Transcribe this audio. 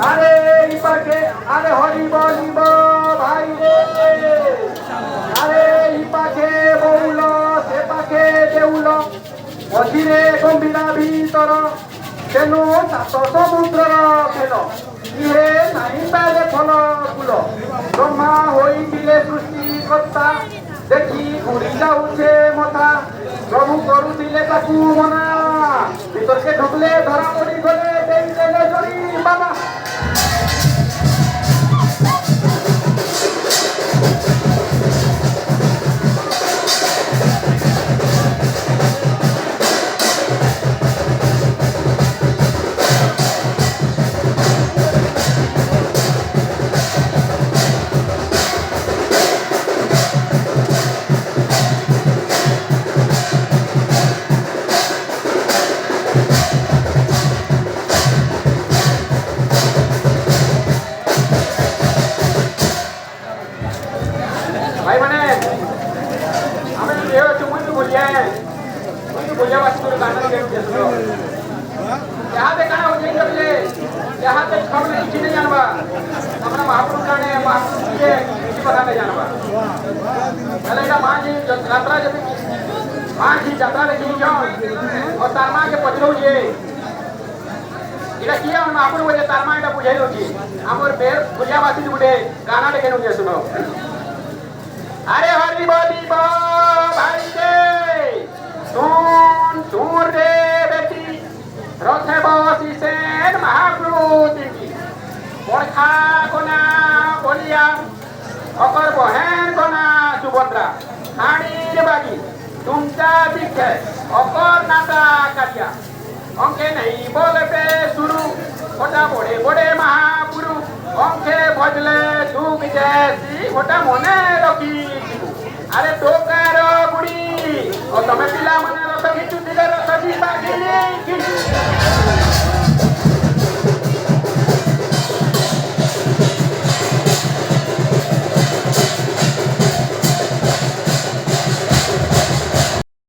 আরে এই পাখে আরে হরিব নিব ভাই রে আরে এই পাখে বউল সে পাখে দেউল মঝিরে গম্ভীরা ভিতর তেনু সাত সমুদ্রর খেল ইহে নাই পারে ফল ফুল ব্রহ্মা হইছিলে সৃষ্টিকর্তা দেখি ঘুরি যাউছে মথা প্রভু করুছিলে তাকু মনা ভিতরকে ঢুকলে ধরা পড়ি গলে দেইলে জড়ি বাবা भाई मैंने हमें ये चुमुच बोलिए बस तो गाना के सुनो यहाँ पे गाना हो जाएगा बोले यहाँ पे खबर नहीं नहीं जानवा हमारा महापुरुष गाने महापुरुष के किसी पता नहीं जानवा पहले का माँ जी यात्रा जब माँ जी यात्रा देखी जाओ और तारमा के पचरो ये इधर किया और महापुरुष बोले तारमा इधर बुझाई होगी हम और बेर बुझावासी जो बोले गाना लेके नुगे सुनो अरे हरि बोली बो भाई रे सुन रे बेटी रथे बसी सेन महाप्रभु देखी बरखा कोना बोलिया अकर बहन कोना सुभद्रा हाड़ी बागी तुमचा दिखे अकर नाता काटिया अंके नहीं बोले पे शुरू ओटा बड़े बड़े महापुरु अंके भजले दुख जैसी ओटा मने रखी अरे टोकार बुढ़ी और तमे पिला मने रथ खिचु दिले रथ जी बागी